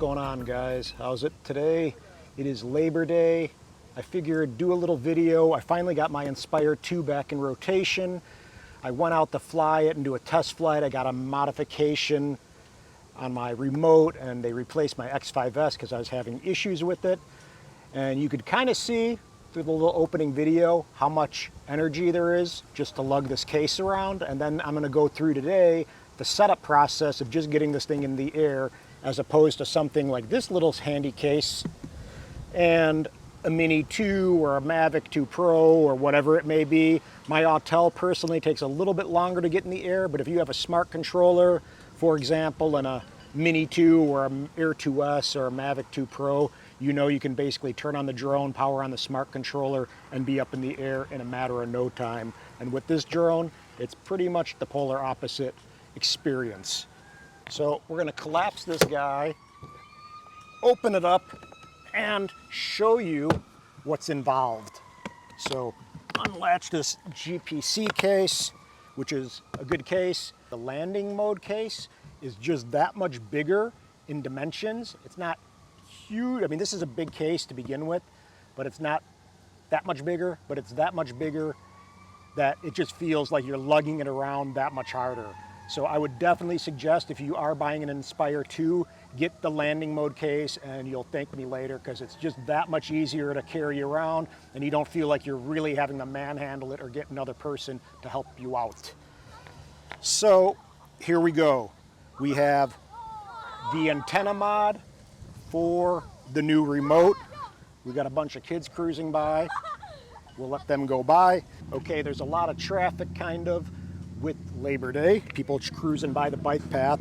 going on, guys? How's it today? It is Labor Day. I figured do a little video. I finally got my Inspire 2 back in rotation. I went out to fly it and do a test flight. I got a modification on my remote and they replaced my X5S because I was having issues with it. And you could kind of see through the little opening video how much energy there is just to lug this case around. And then I'm going to go through today the setup process of just getting this thing in the air as opposed to something like this little handy case and a Mini 2 or a Mavic 2 Pro or whatever it may be. My Atort personally takes a little bit longer to get in the air, but if you have a smart controller, for example, and a Mini 2 or an Air 2S or a Mavic 2 Pro, you know you can basically turn on the drone, power on the smart controller, and be up in the air in a matter of no time. And with this drone, it's pretty much the polar opposite experience. So we're gonna collapse this guy, open it up, and show you what's involved. So unlatch this GPC case, which is a good case. The landing mode case is just that much bigger in dimensions. It's not huge. I mean, this is a big case to begin with, but it's not that much bigger, but it's that much bigger that it just feels like you're lugging it around that much harder. So I would definitely suggest if you are buying an Inspire 2, get the landing mode case and you'll thank me later because it's just that much easier to carry around and you don't feel like you're really having to manhandle it or get another person to help you out. So here we go. We have the antenna mod for the new remote. We got a bunch of kids cruising by. We'll let them go by. Okay, there's a lot of traffic kind of with Labor Day. People cruising by the bike path.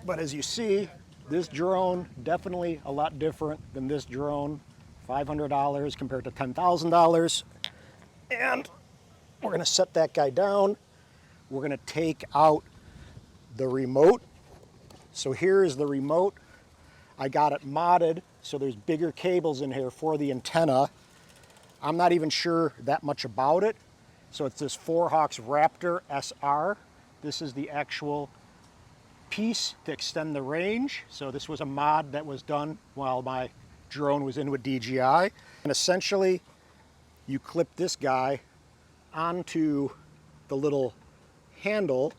But as you see, this drone definitely a lot different than this drone. $500 compared to $10,000. And we're gonna set that guy down. We're gonna take out the remote. So here is the remote. I got it modded, so there's bigger cables in here for the antenna. I'm not even sure that much about it. So it's this Forhawks Raptor SR. This is the actual piece to extend the range. So this was a mod that was done while my drone was in with DJI. And essentially, you clip this guy onto the little handle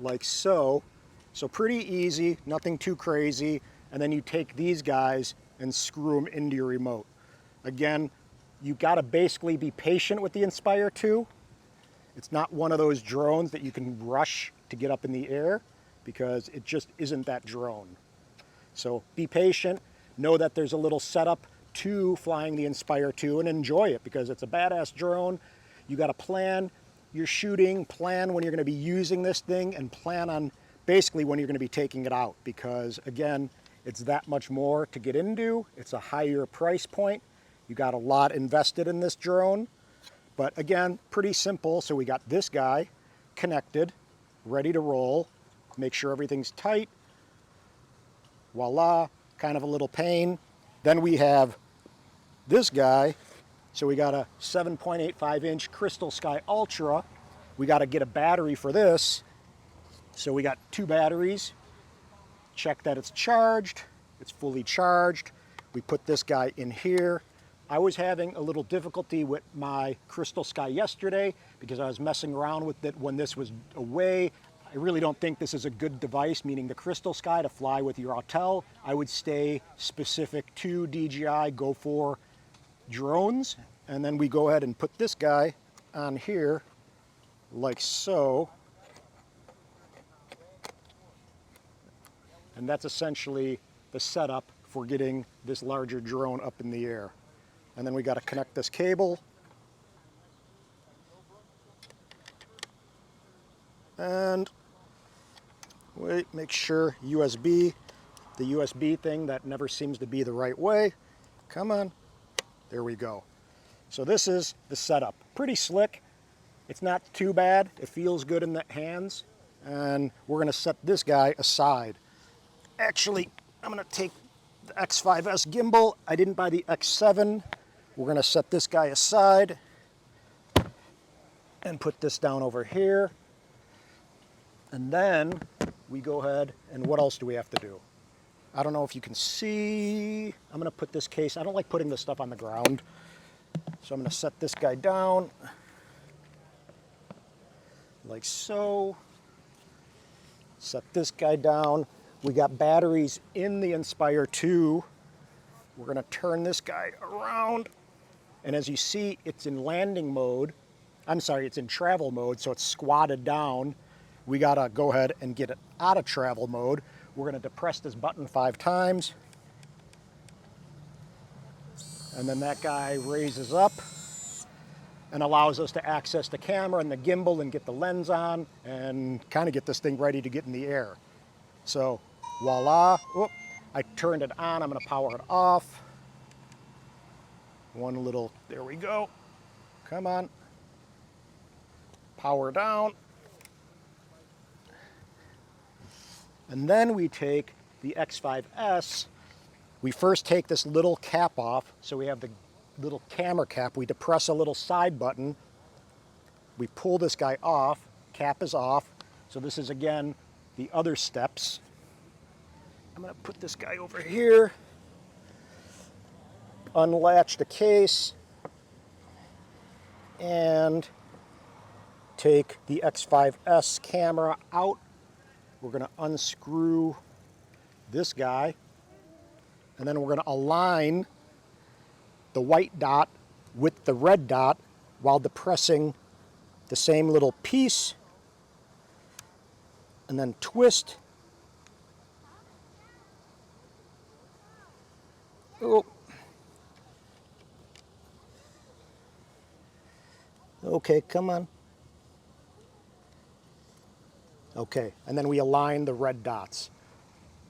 like so. So pretty easy, nothing too crazy. And then you take these guys and screw them into your remote. Again, you gotta basically be patient with the Inspire 2. It's not one of those drones that you can rush to get up in the air because it just isn't that drone. So be patient, know that there's a little setup to flying the Inspire 2 and enjoy it because it's a badass drone. You gotta plan your shooting, plan when you're gonna be using this thing, and plan on basically when you're gonna be taking it out because again, it's that much more to get into. It's a higher price point. You got a lot invested in this drone. But again, pretty simple. So we got this guy connected, ready to roll. Make sure everything's tight. Voila, kind of a little pain. Then we have this guy. So we got a 7.85 inch Crystal Sky Ultra. We got to get a battery for this. So we got 2 batteries. Check that it's charged. It's fully charged. We put this guy in here. I was having a little difficulty with my Crystal Sky yesterday because I was messing around with it when this was away. I really don't think this is a good device, meaning the Crystal Sky to fly with your Atort. I would stay specific to DJI, go for drones. And then we go ahead and put this guy on here like so. And that's essentially the setup for getting this larger drone up in the air. And then we got to connect this cable. And wait, make sure USB, the USB thing that never seems to be the right way. Come on, there we go. So this is the setup. Pretty slick. It's not too bad. It feels good in the hands. And we're gonna set this guy aside. Actually, I'm gonna take the X5S gimbal. I didn't buy the X7. We're gonna set this guy aside and put this down over here. And then we go ahead and what else do we have to do? I don't know if you can see. I'm going to put this case, I don't like putting this stuff on the ground. So I'm going to set this guy down like so. Set this guy down. We got batteries in the Inspire 2. We're going to turn this guy around. And as you see, it's in landing mode. I'm sorry, it's in travel mode, so it's squatted down. We got to go ahead and get it out of travel mode. We're going to depress this button 5 times. And then that guy raises up and allows us to access the camera and the gimbal and get the lens on and kind of get this thing ready to get in the air. So, voila. Oop, I turned it on. I'm going to power it off. One little, there we go. Come on. Power down. And then we take the X5S. We first take this little cap off. So we have the little camera cap. We depress a little side button. We pull this guy off. Cap is off. So this is, again, the other steps. I'm going to put this guy over here. Unlatch the case. And take the X5S camera out. We're going to unscrew this guy. And then we're going to align the white dot with the red dot while depressing the same little piece. And then twist. Oh. Okay, come on. Okay, and then we align the red dots.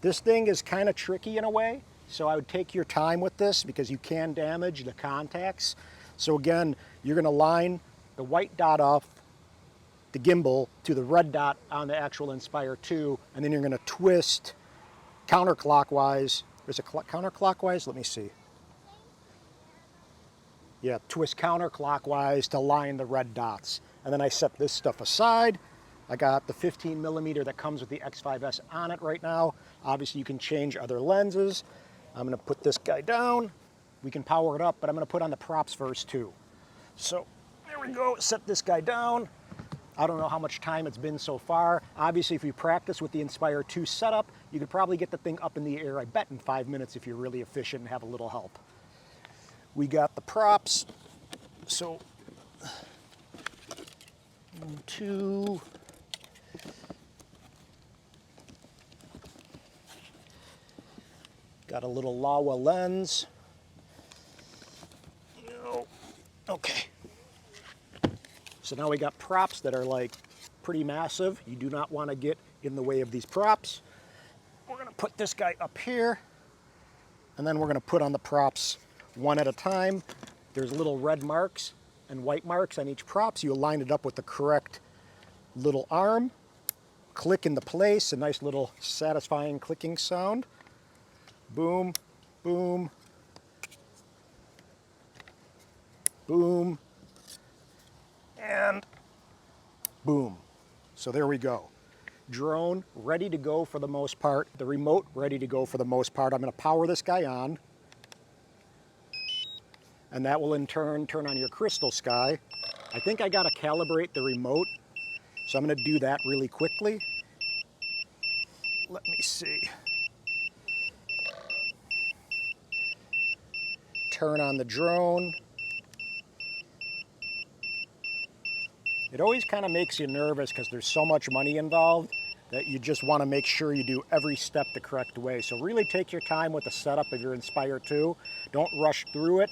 This thing is kind of tricky in a way, so I would take your time with this because you can damage the contacts. So again, you're going to line the white dot off the gimbal to the red dot on the actual Inspire 2, and then you're going to twist counterclockwise. Is it counterclockwise? Let me see. Yeah, twist counterclockwise to line the red dots. And then I set this stuff aside. I got the 15 millimeter that comes with the X5S on it right now. Obviously you can change other lenses. I'm going to put this guy down. We can power it up, but I'm going to put on the props first too. So there we go, set this guy down. I don't know how much time it's been so far. Obviously if you practice with the Inspire 2 setup, you could probably get the thing up in the air, I bet, in 5 minutes if you're really efficient and have a little help. We got the props. So 1, 2. Got a little Laowa lens. Okay. So now we got props that are like pretty massive. You do not want to get in the way of these props. We're going to put this guy up here, and then we're going to put on the props one at a time. There's little red marks and white marks on each prop, so you line it up with the correct little arm. Click into place, a nice little satisfying clicking sound. Boom, boom, boom, and boom. So there we go. Drone ready to go for the most part. The remote ready to go for the most part. I'm going to power this guy on. And that will in turn turn on your crystal sky. I think I got to calibrate the remote. So I'm going to do that really quickly. Let me see. Turn on the drone. It always kind of makes you nervous because there's so much money involved that you just want to make sure you do every step the correct way. So really take your time with the setup of your Inspire 2. Don't rush through it.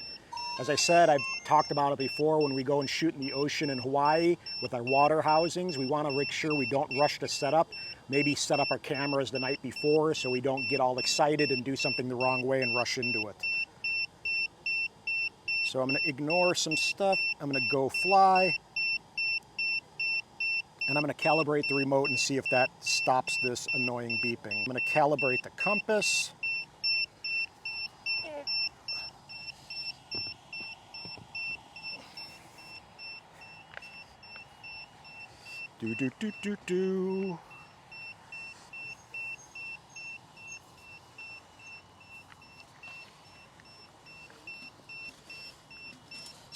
As I said, I've talked about it before, when we go and shoot in the ocean in Hawaii with our water housings, we want to make sure we don't rush the setup. Maybe set up our cameras the night before so we don't get all excited and do something the wrong way and rush into it. So I'm going to ignore some stuff. I'm going to go fly. And I'm going to calibrate the remote and see if that stops this annoying beeping. I'm going to calibrate the compass. Do, do, do, do, do.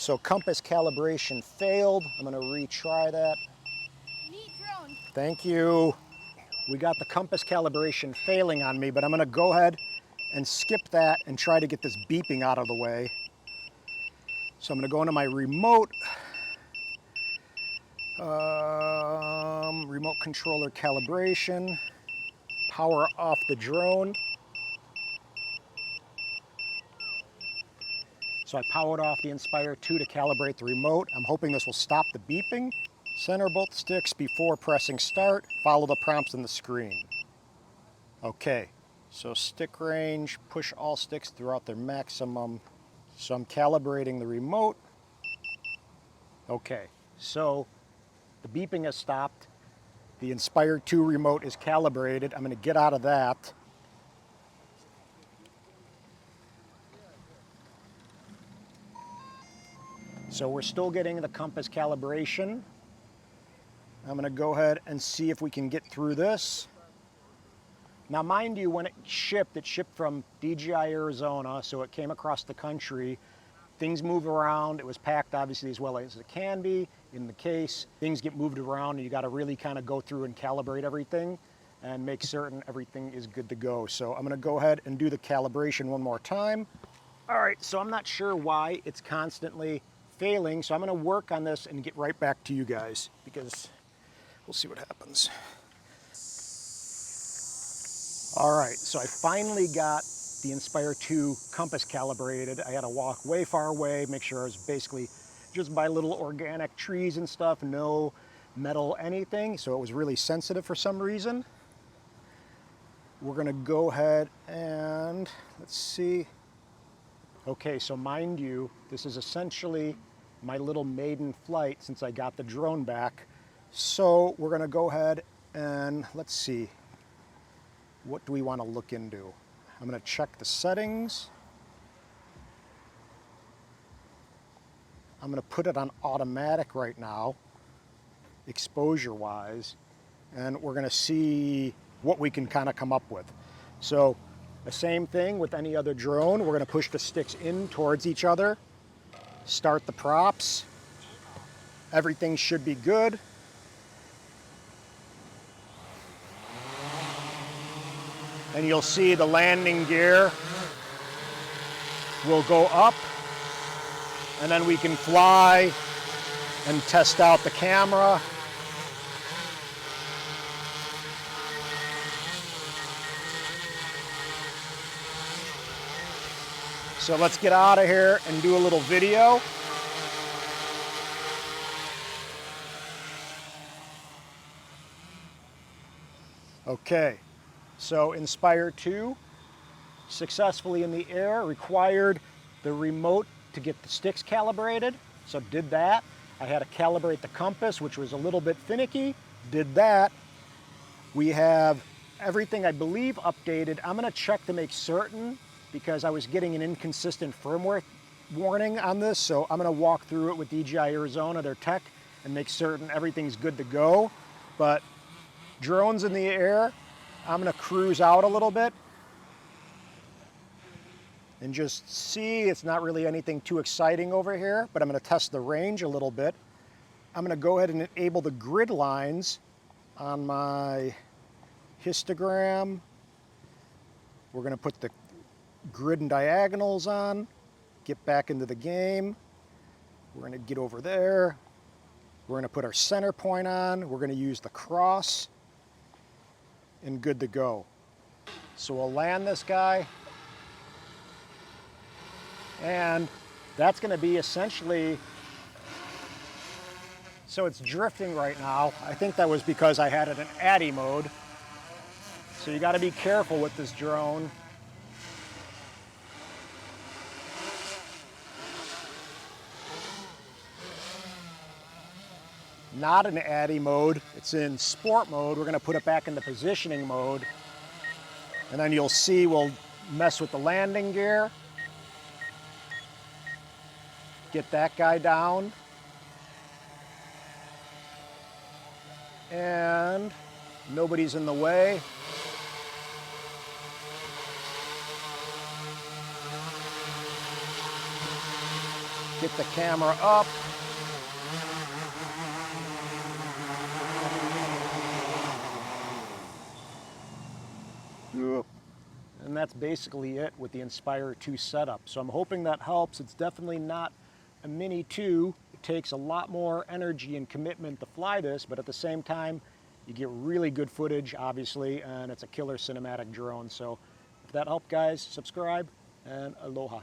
So compass calibration failed. I'm gonna retry that. Neat drone. Thank you. We got the compass calibration failing on me, but I'm gonna go ahead and skip that and try to get this beeping out of the way. So I'm gonna go into my remote, remote controller calibration, power off the drone. So I powered off the Inspire 2 to calibrate the remote. I'm hoping this will stop the beeping. Center both sticks before pressing start. Follow the prompts on the screen. Okay, so stick range, push all sticks throughout their maximum. So I'm calibrating the remote. Okay, so the beeping has stopped. The Inspire 2 remote is calibrated. I'm gonna get out of that. So we're still getting the compass calibration. I'm gonna go ahead and see if we can get through this. Now, mind you, when it shipped from DJI Arizona, so it came across the country. Things move around. It was packed, obviously, as well as it can be in the case. Things get moved around, and you got to really kind of go through and calibrate everything and make certain everything is good to go. So I'm going to go ahead and do the calibration one more time. All right, so I'm not sure why it's constantly failing, so I'm going to work on this and get right back to you guys because we'll see what happens. All right, so I finally got the Inspire 2 compass calibrated. I had to walk way far away, make sure I was basically just by little organic trees and stuff, no metal, anything. So it was really sensitive for some reason. We're gonna go ahead and let's see. Okay, so mind you, this is essentially my little maiden flight since I got the drone back. So we're gonna go ahead and let's see. What do we want to look into? I'm going to check the settings. I'm going to put it on automatic right now, exposure-wise, and we're going to see what we can kind of come up with. So the same thing with any other drone. We're going to push the sticks in towards each other, start the props. Everything should be good. And you'll see the landing gear will go up, and then we can fly and test out the camera. So let's get out of here and do a little video. Okay. So Inspire 2, successfully in the air, required the remote to get the sticks calibrated, so did that. I had to calibrate the compass, which was a little bit finicky, did that. We have everything, I believe, updated. I'm gonna check to make certain because I was getting an inconsistent firmware warning on this, so I'm gonna walk through it with DJI Arizona, their tech, and make certain everything's good to go. But drones in the air, I'm gonna cruise out a little bit and just see. It's not really anything too exciting over here, but I'm gonna test the range a little bit. I'm gonna go ahead and enable the grid lines on my histogram. We're gonna put the grid and diagonals on, get back into the game. We're gonna get over there. We're gonna put our center point on. We're gonna use the cross. And good to go. So we'll land this guy. And that's gonna be essentially, so it's drifting right now. I think that was because I had it in ADI mode. So you gotta be careful with this drone. Not in ADI mode, it's in sport mode. We're gonna put it back in the positioning mode. And then you'll see we'll mess with the landing gear. Get that guy down. And nobody's in the way. get the camera up. And that's basically it with the Inspire 2 setup. So I'm hoping that helps. It's definitely not a Mini 2. It takes a lot more energy and commitment to fly this, but at the same time, you get really good footage, obviously, and it's a killer cinematic drone. So if that helped, guys, subscribe and aloha.